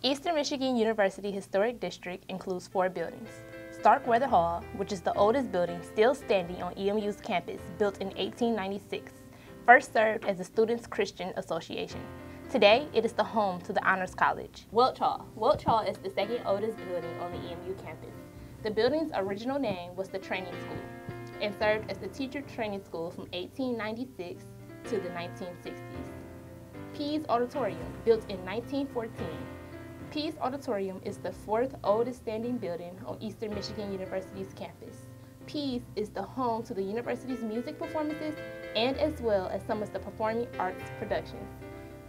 Eastern Michigan University Historic District includes 4 buildings. Starkweather Hall, which is the oldest building still standing on EMU's campus, built in 1896, first served as the Students' Christian Association. Today, it is the home to the Honors College. Welch Hall. Welch Hall is the second oldest building on the EMU campus. The building's original name was the Training School and served as the teacher training school from 1896 to the 1960s. Pease Auditorium, built in 1914. Pease Auditorium is the 4th oldest standing building on Eastern Michigan University's campus. Pease is the home to the university's music performances and as well as some of the performing arts productions.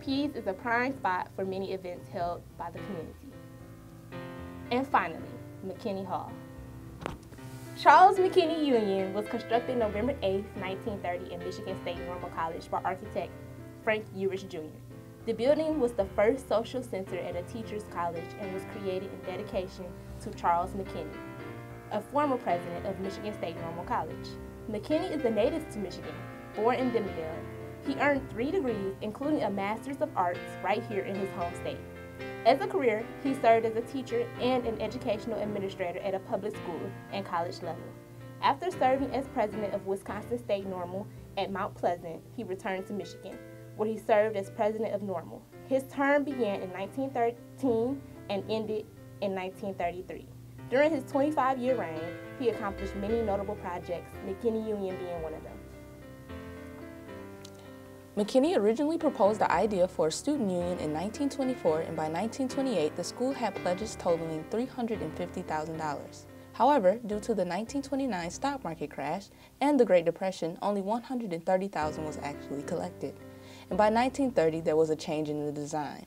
Pease is a prime spot for many events held by the community. And finally, Mckenny Hall. Charles McKinney Union was constructed November 8, 1930 in Michigan State Normal College by architect Frank Urich Jr. The building was the first social center at a teacher's college and was created in dedication to Charles McKinney, a former president of Michigan State Normal College. McKinney is a native to Michigan, born in Dimondale. He earned 3 degrees, including a Master's of Arts, right here in his home state. As a career, he served as a teacher and an educational administrator at a public school and college level. After serving as president of Wisconsin State Normal at Mount Pleasant, he returned to Michigan, where he served as president of Normal. His term began in 1913 and ended in 1933. During his 25-year reign, he accomplished many notable projects, McKinney Union being one of them. McKinney originally proposed the idea for a student union in 1924, and by 1928, the school had pledges totaling $350,000. However, due to the 1929 stock market crash and the Great Depression, only $130,000 was actually collected. And by 1930, there was a change in the design.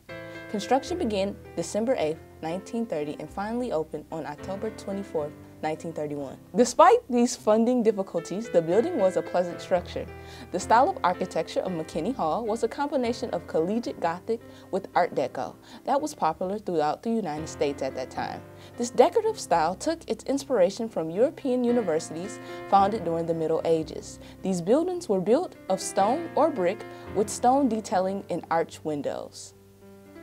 Construction began December 8, 1930, and finally opened on October 24, 1931. Despite these funding difficulties, the building was a pleasant structure. The style of architecture of Mckenny Hall was a combination of collegiate Gothic with Art Deco that was popular throughout the United States at that time. This decorative style took its inspiration from European universities founded during the Middle Ages. These buildings were built of stone or brick with stone detailing in arch windows.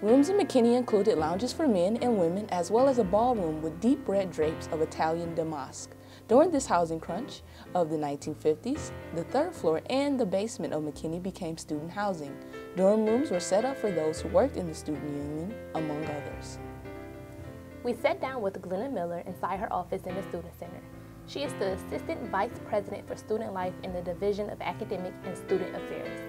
Rooms in McKinney included lounges for men and women, as well as a ballroom with deep red drapes of Italian damask. During this housing crunch of the 1950s, the 3rd floor and the basement of McKinney became student housing. Dorm rooms were set up for those who worked in the student union, among others. We sat down with Glenna Miller inside her office in the Student Center. She is the Assistant Vice President for Student Life in the Division of Academic and Student Affairs.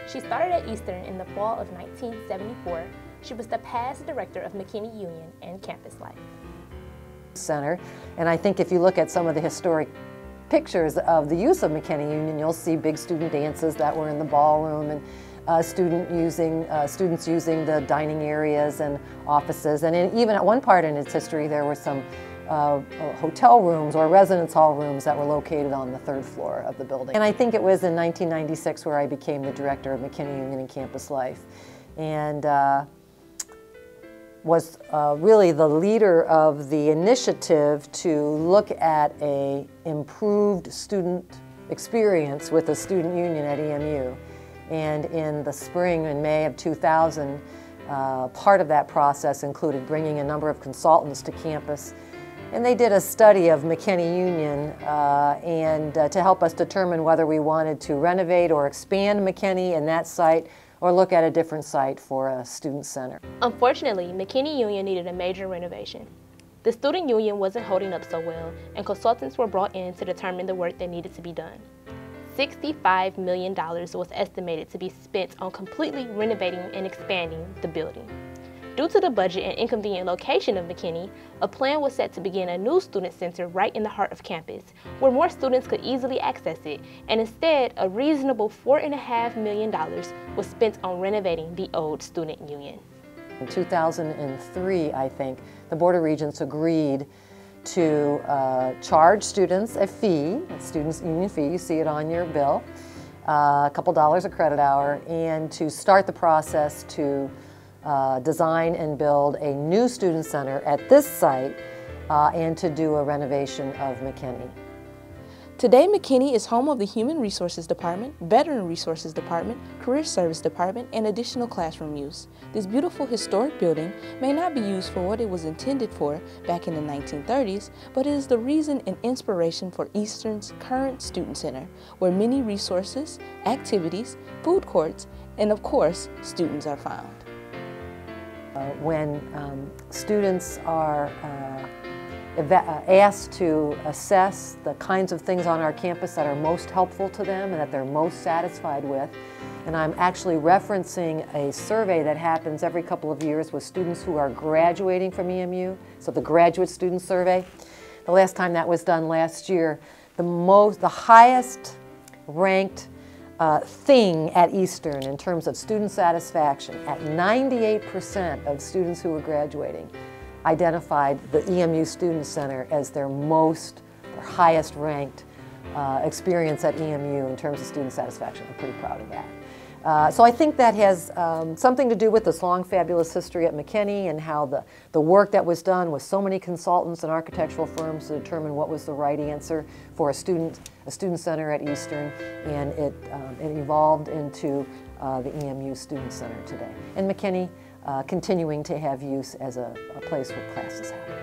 She started at Eastern in the fall of 1974. She was the past director of McKinney Union and Campus Life Center, and I think if you look at some of the historic pictures of the use of McKinney Union, you'll see big student dances that were in the ballroom and students using the dining areas and offices. And even at one part in its history, there were some hotel rooms or residence hall rooms that were located on the 3rd floor of the building. And I think it was in 1996 where I became the director of McKinney Union and Campus Life, and was really the leader of the initiative to look at an improved student experience with the student union at EMU. And in the spring and May of 2000, part of that process included bringing a number of consultants to campus. And they did a study of McKinney Union to help us determine whether we wanted to renovate or expand McKinney in that site, or look at a different site for a student center. Unfortunately, McKinney Union needed a major renovation. The student union wasn't holding up so well, and consultants were brought in to determine the work that needed to be done. $65 million was estimated to be spent on completely renovating and expanding the building. Due to the budget and inconvenient location of McKinney, a plan was set to begin a new student center right in the heart of campus, where more students could easily access it, and instead, a reasonable $4.5 million was spent on renovating the old student union. In 2003, I think, the Board of Regents agreed to charge students a fee, a student's union fee, you see it on your bill, a couple dollars a credit hour, and to start the process to design and build a new student center at this site and to do a renovation of McKinney. Today, Mckenny is home of the Human Resources Department, Veteran Resources Department, Career Service Department, and additional classroom use. This beautiful historic building may not be used for what it was intended for back in the 1930s, but it is the reason and inspiration for Eastern's current Student Center, where many resources, activities, food courts, and of course, students are found. When students are asked to assess the kinds of things on our campus that are most helpful to them and that they're most satisfied with. And I'm actually referencing a survey that happens every couple of years with students who are graduating from EMU, so the Graduate Student Survey. The last time that was done last year, the highest ranked thing at Eastern in terms of student satisfaction, at 98% of students who were graduating, identified the EMU Student Center as their highest ranked experience at EMU in terms of student satisfaction. I'm pretty proud of that. So I think that has something to do with this long, fabulous history at Mckenny and how the work that was done with so many consultants and architectural firms to determine what was the right answer for a student center at Eastern, and it evolved into the EMU Student Center today. And Mckenny continuing to have use as a place where classes happen.